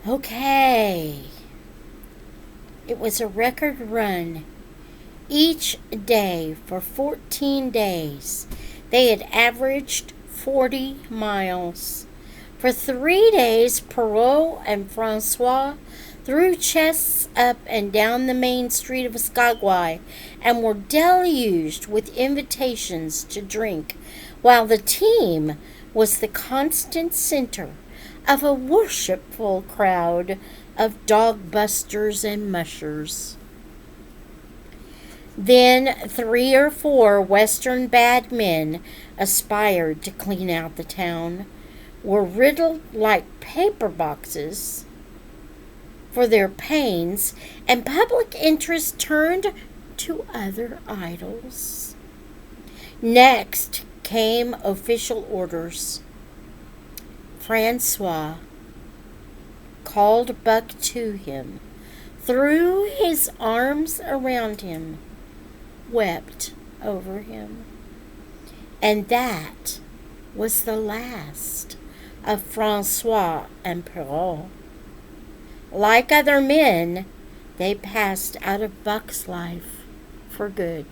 Okay. It was a record run. Each day for 14 days, they had averaged 40 miles. For 3 days, Perrault and Francois threw chests up and down the main street of Skagway and were deluged with invitations to drink, while the team was the constant center of a worshipful crowd of dog busters and mushers. Then 3 or 4 Western bad men aspired to clean out the town, were riddled like paper boxes for their pains, and public interest turned to other idols. Next came official orders. Francois called Buck to him, threw his arms around him, wept over him. And that was the last of Francois and Perrault. Like other men, they passed out of Buck's life for good.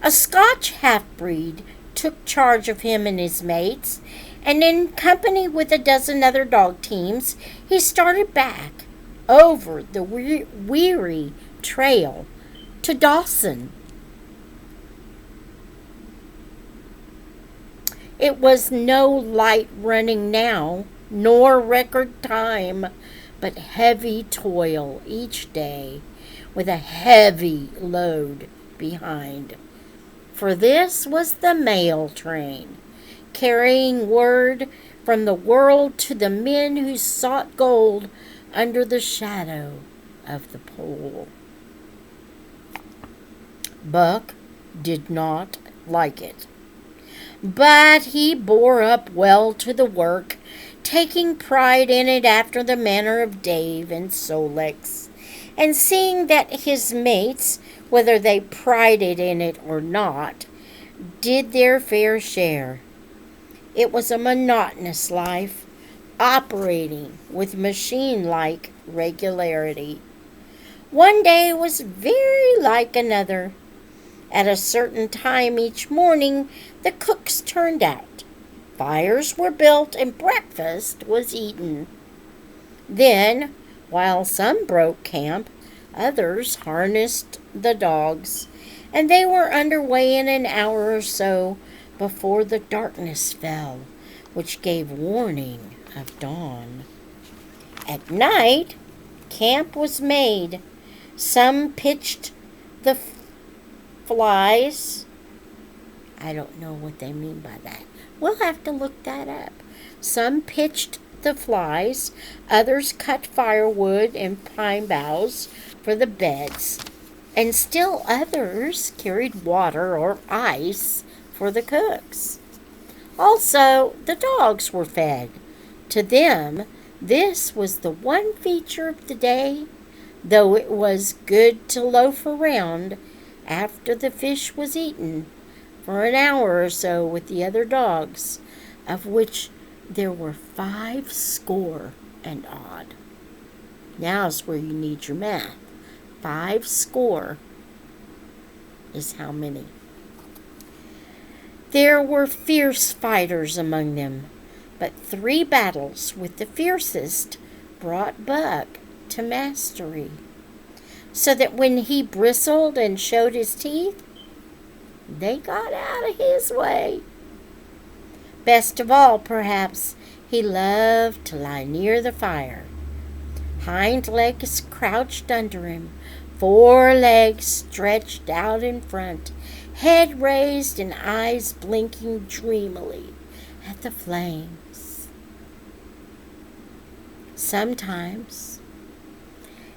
A Scotch half-breed took charge of him and his mates, and in company with a dozen other dog teams, he started back over the weary trail to Dawson. It was no light running now, nor record time, but heavy toil each day, with a heavy load behind. For this was the mail train, carrying word from the world to the men who sought gold under the shadow of the pole. Buck did not like it, but he bore up well to the work, taking pride in it after the manner of Dave and Solex, and seeing that his mates, whether they prided in it or not, did their fair share. It was a monotonous life, operating with machine-like regularity. One day was very like another. At a certain time each morning, the cooks turned out. Fires were built and breakfast was eaten. Then, while some broke camp, others harnessed the dogs, and they were under way in an hour or so before the darkness fell, which gave warning of dawn. At night, camp was made. Some pitched the flies. I don't know what they mean by that. We'll have to look that up. Some pitched the flies, others cut firewood and pine boughs for the beds, and still others carried water or ice for the cooks. Also, the dogs were fed. To them, this was the one feature of the day, though it was good to loaf around after the fish was eaten for an hour or so with the other dogs, of which there were 50 and odd. Now's where you need your math. 50 is how many? There were fierce fighters among them, but 3 battles with the fiercest brought Buck to mastery, so that when he bristled and showed his teeth, they got out of his way. Best of all, perhaps, he loved to lie near the fire. Hind legs crouched under him, 4 legs stretched out in front, head raised and eyes blinking dreamily at the flames. Sometimes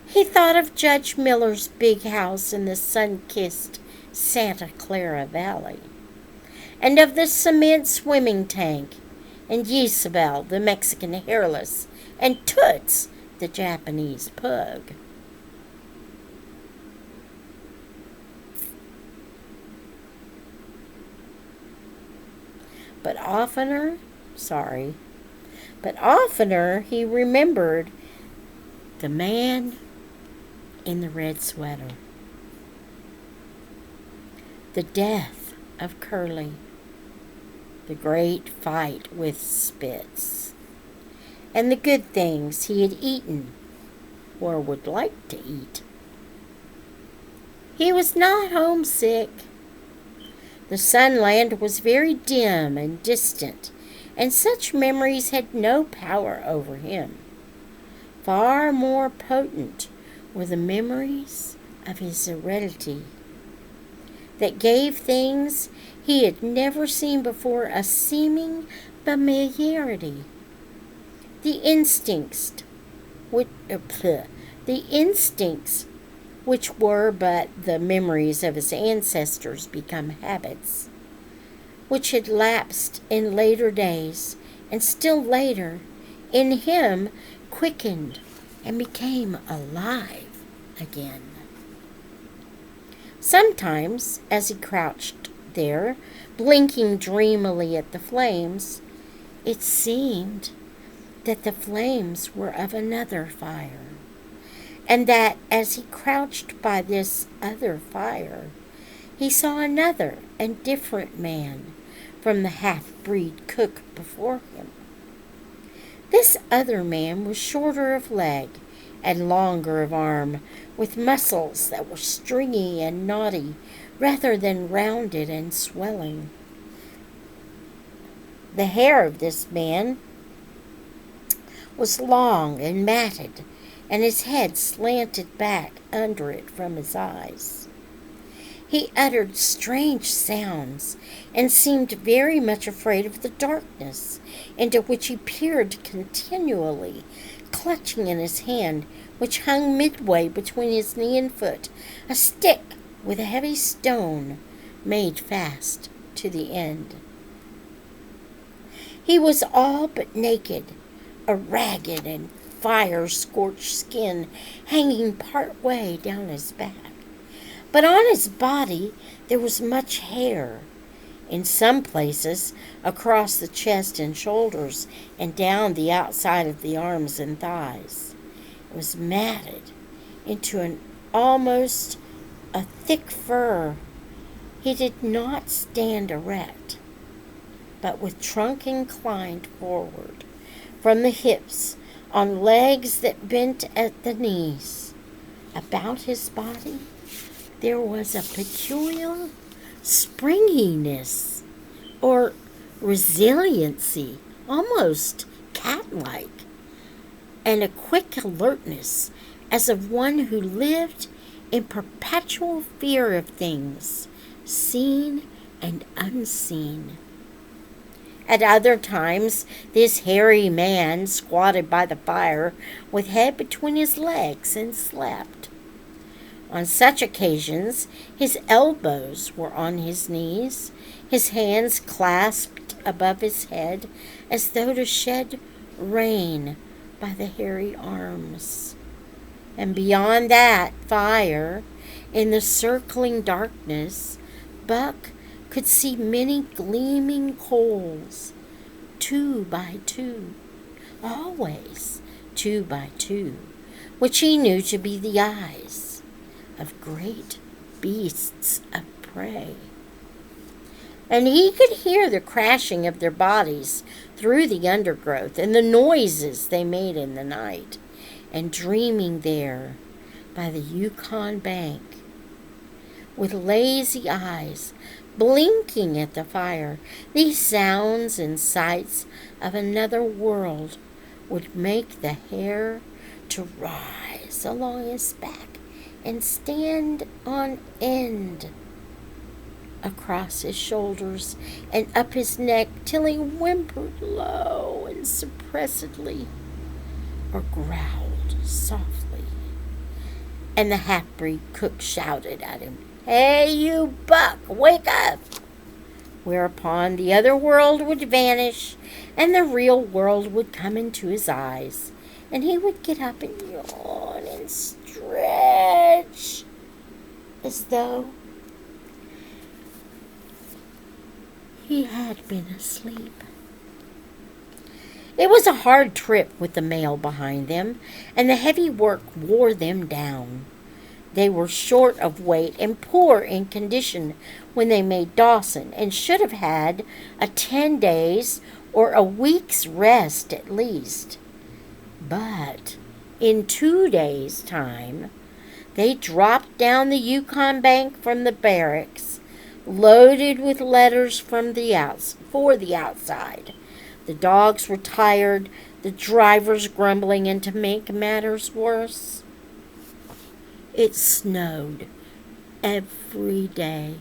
he thought of Judge Miller's big house in the sun-kissed Santa Clara Valley, and of the cement swimming tank, and Isabel, the Mexican hairless, and Toots, the Japanese pug. But oftener, but oftener he remembered the man in the red sweater, the death of Curly, the great fight with Spitz, and the good things he had eaten or would like to eat. He was not homesick. The Sunland was very dim and distant, and such memories had no power over him. Far more potent were the memories of his heredity that gave things he had never seen before a seeming familiarity. The instincts which were but the memories of his ancestors become habits, which had lapsed in later days, and still later, in him quickened and became alive again. Sometimes, as he crouched there, blinking dreamily at the flames, it seemed that the flames were of another fire, and that as he crouched by this other fire, he saw another and different man from the half-breed cook before him. This other man was shorter of leg and longer of arm, with muscles that were stringy and knotty rather than rounded and swelling. The hair of this man was long and matted, and his head slanted back under it from his eyes. He uttered strange sounds and seemed very much afraid of the darkness, into which he peered continually, clutching in his hand, which hung midway between his knee and foot, a stick with a heavy stone made fast to the end. He was all but naked, a ragged and fire-scorched skin hanging part way down his back. But on his body there was much hair, in some places across the chest and shoulders and down the outside of the arms and thighs. It was matted into an almost a thick fur. He did not stand erect, but with trunk inclined forward from the hips on legs that bent at the knees. About his body there was a peculiar springiness or resiliency, almost cat-like, and a quick alertness as of one who lived in perpetual fear of things seen and unseen. At other times, this hairy man squatted by the fire with head between his legs and slept. On such occasions, his elbows were on his knees, his hands clasped above his head as though to shed rain by the hairy arms. And beyond that fire, in the circling darkness, Buck could see many gleaming coals, 2 by 2, always 2 by 2, which he knew to be the eyes of great beasts of prey. And he could hear the crashing of their bodies through the undergrowth and the noises they made in the night, and dreaming there by the Yukon bank, with lazy eyes blinking at the fire, these sounds and sights of another world would make the hair to rise along his back and stand on end across his shoulders and up his neck till he whimpered low and suppressedly or growled softly. And the half-breed cook shouted at him, "Hey, you Buck, wake up!" Whereupon the other world would vanish and the real world would come into his eyes, and he would get up and yawn and stretch as though he had been asleep. It was a hard trip with the mail behind them, and the heavy work wore them down. They were short of weight and poor in condition when they made Dawson, and should have had a 10 days or a week's rest at least. But in 2 days' time, they dropped down the Yukon bank from the barracks, loaded with letters from for the outside. The dogs were tired, the drivers grumbling, and to make matters worse, it snowed every day.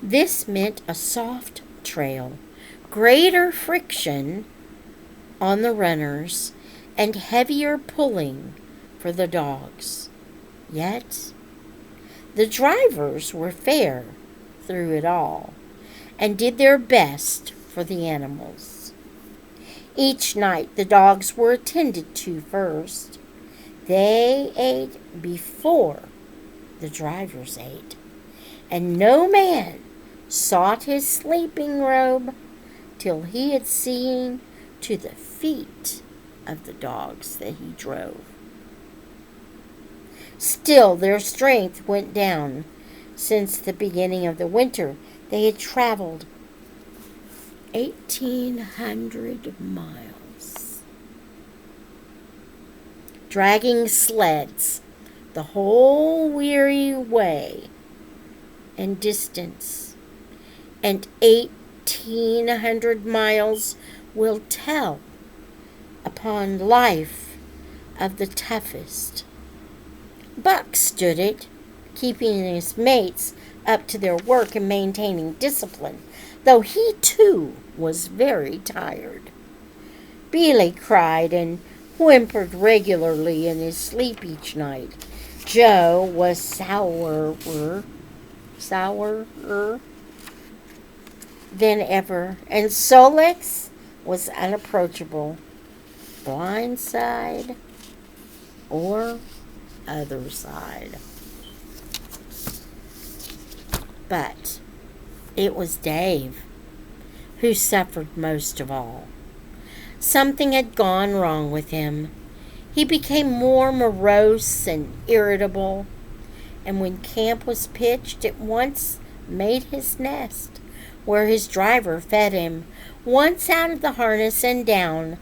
This meant a soft trail, greater friction on the runners, and heavier pulling for the dogs. Yet, the drivers were fair through it all and did their best for the animals. Each night the dogs were attended to first. They ate before the drivers ate, and no man sought his sleeping robe till he had seen to the feet of the dogs that he drove. Still, their strength went down. Since the beginning of the winter, they had traveled 1,800 miles, dragging sleds the whole weary way and distance, and 1,800 miles will tell upon life of the toughest. Buck stood it, keeping his mates up to their work and maintaining discipline, though he too was very tired. Billy cried and whimpered regularly in his sleep each night. Joe was sourer than ever, and Solix was unapproachable, blind side or other side. But it was Dave who suffered most of all. Something had gone wrong with him. He became more morose and irritable, and when camp was pitched, at once made his nest, where his driver fed him, once out of the harness and down.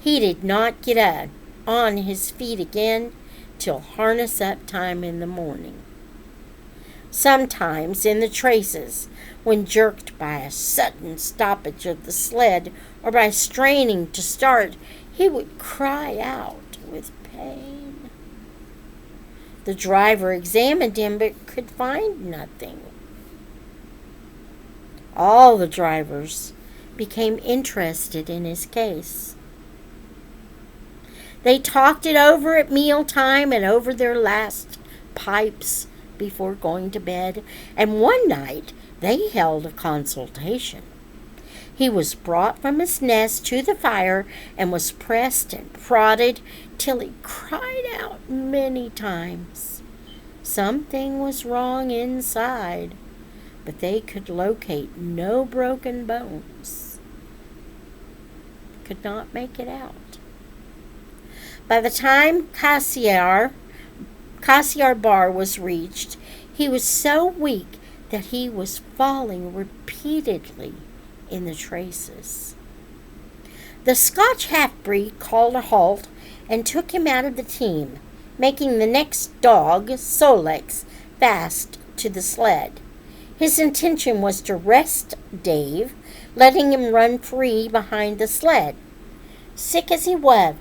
He did not get up on his feet again till harness up time in the morning. Sometimes in the traces, when jerked by a sudden stoppage of the sled or by straining to start, he would cry out with pain. The driver examined him but could find nothing. All the drivers became interested in his case. They talked it over at mealtime and over their last pipes before going to bed, and one night they held a consultation. He was brought from his nest to the fire and was pressed and prodded till he cried out many times. Something was wrong inside, but they could locate no broken bones. Could not make it out. By the time Cassiar Bar was reached, he was so weak that he was falling repeatedly in the traces. The Scotch half-breed called a halt and took him out of the team, making the next dog, Solex, fast to the sled. His intention was to rest Dave, letting him run free behind the sled. Sick as he was,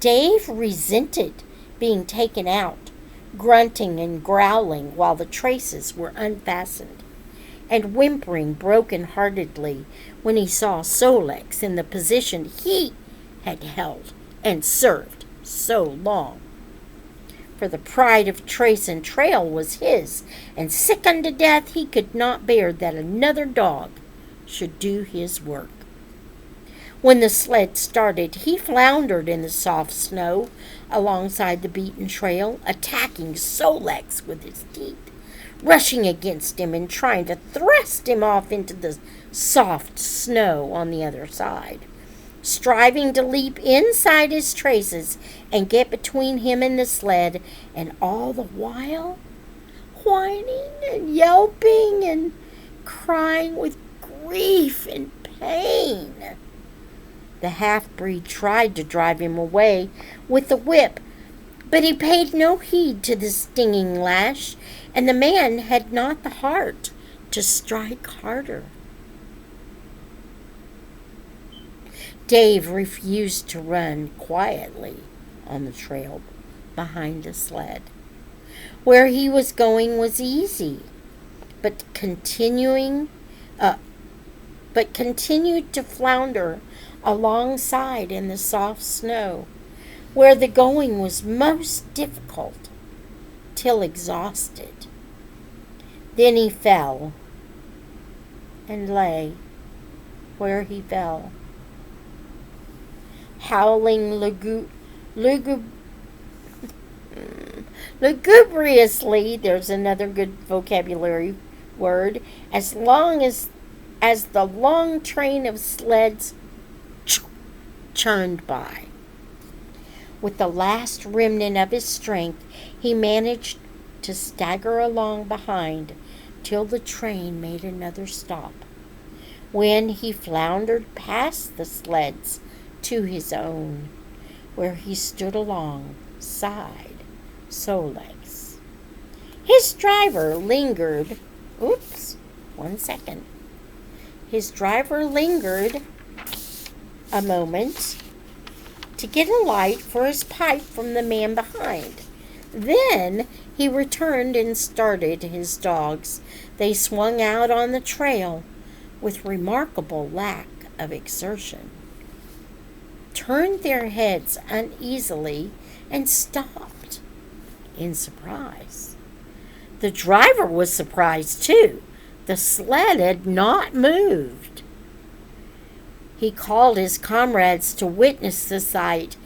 Dave resented being taken out, grunting and growling while the traces were unfastened, and whimpering broken-heartedly when he saw Solex in the position he had held and served so long. For the pride of trace and trail was his, and sick unto death he could not bear that another dog should do his work. When the sled started, he floundered in the soft snow alongside the beaten trail, attacking Solex with his teeth, rushing against him and trying to thrust him off into the soft snow on the other side, striving to leap inside his traces and get between him and the sled, and all the while whining and yelping and crying with grief and pain. The half-breed tried to drive him away with the whip, but he paid no heed to the stinging lash, and the man had not the heart to strike harder. Dave refused to run quietly on the trail behind the sled. Where he was going was easy, but continued to flounder alongside in the soft snow, where the going was most difficult, till exhausted. Then he fell and lay where he fell, howling lugubriously, there's another good vocabulary word, as long as the long train of sleds churned by. With the last remnant of his strength, he managed to stagger along behind till the train made another stop, when he floundered past the sleds to his own, where he stood alongside Solex. His driver lingered. His driver lingered a moment to get a light for his pipe from the man behind. Then he returned and started his dogs. They swung out on the trail with remarkable lack of exertion, turned their heads uneasily, and stopped in surprise. The driver was surprised too. The sled had not moved. He called his comrades to witness the sight.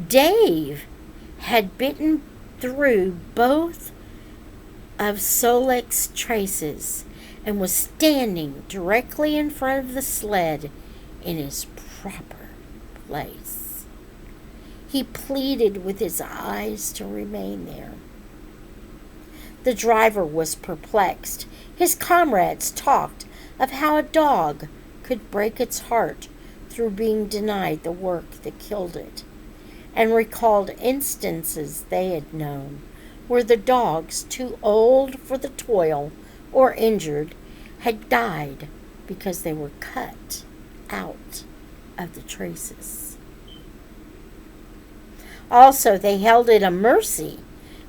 Dave had bitten through both of Solex's traces and was standing directly in front of the sled in his proper place. He pleaded with his eyes to remain there. The driver was perplexed. His comrades talked of how a dog could break its heart through being denied the work that killed it, and recalled instances they had known where the dogs, too old for the toil or injured, had died because they were cut out of the traces. Also, they held it a mercy,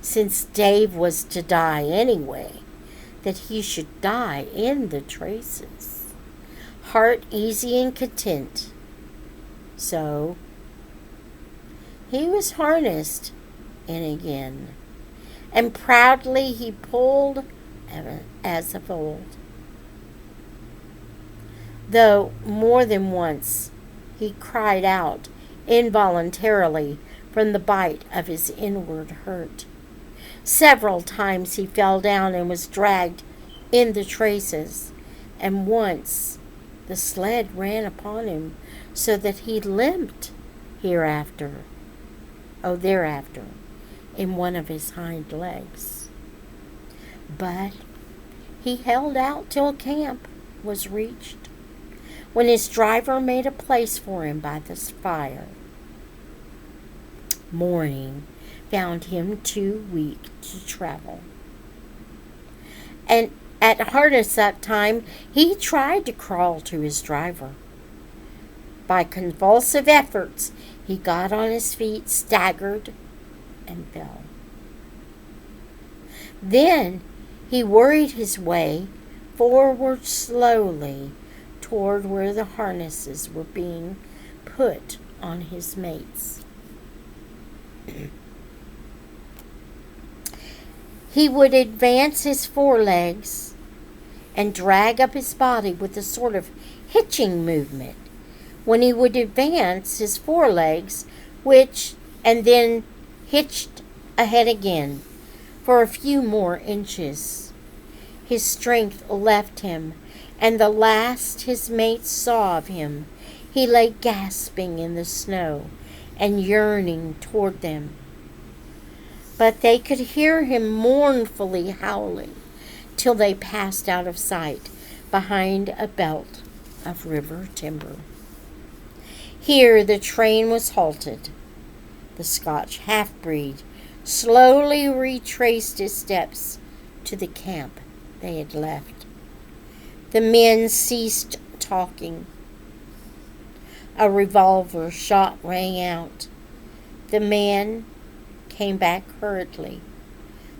since Dave was to die anyway, that he should die in the traces, heart easy and content. So he was harnessed in again, and proudly he pulled as of old. Though more than once he cried out involuntarily from the bite of his inward hurt. Several times he fell down and was dragged in the traces, and once the sled ran upon him so that he limped thereafter, in one of his hind legs. But he held out till camp was reached, when his driver made a place for him by the fire. Morning found him too weak to travel, and at harness-up time he tried to crawl to his driver. By convulsive efforts he got on his feet, staggered, and fell. Then he worried his way forward slowly toward where the harnesses were being put on his mates. He would advance his forelegs and drag up his body with a sort of hitching movement. When he would advance his forelegs, and then hitched ahead again for a few more inches, his strength left him, And the last his mates saw of him, he lay gasping in the snow and yearning toward them. But they could hear him mournfully howling till they passed out of sight behind a belt of river timber. Here the train was halted. The Scotch half-breed slowly retraced his steps to the camp they had left. The men ceased talking. A revolver shot rang out. The man came back hurriedly.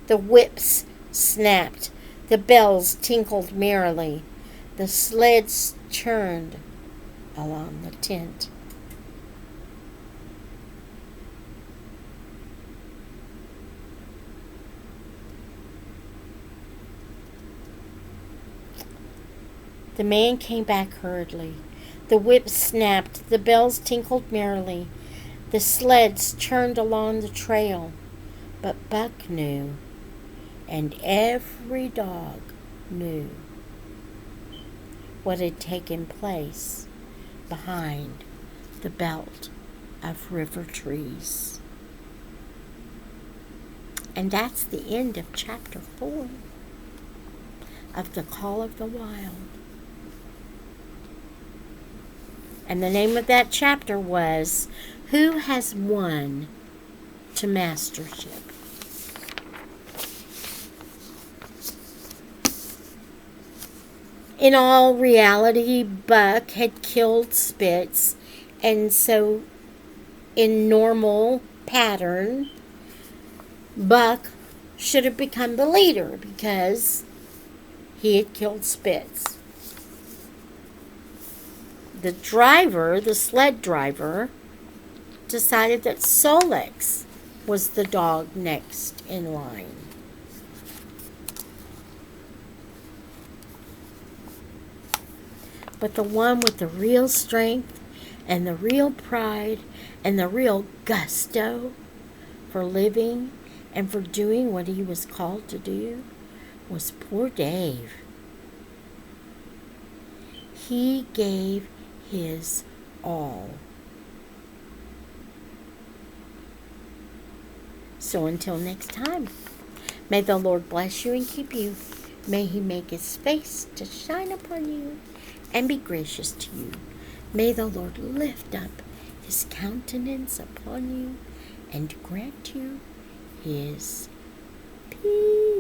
The whips snapped. The bells tinkled merrily. The sleds churned along the tent. The man came back hurriedly. The whips snapped. The bells tinkled merrily. The sleds churned along the trail. But Buck knew, and every dog knew, what had taken place behind the belt of river trees. And that's the end of chapter 4 of The Call of the Wild. And the name of that chapter was Who Has Won to Mastership? In all reality, Buck had killed Spitz, and so in normal pattern, Buck should have become the leader because he had killed Spitz. The driver, the sled driver, decided that Solex was the dog next in line. But the one with the real strength and the real pride and the real gusto for living and for doing what he was called to do was poor Dave. He gave his all. So until next time, may the Lord bless you and keep you. May he make his face to shine upon you and be gracious to you. May the Lord lift up his countenance upon you and grant you his peace.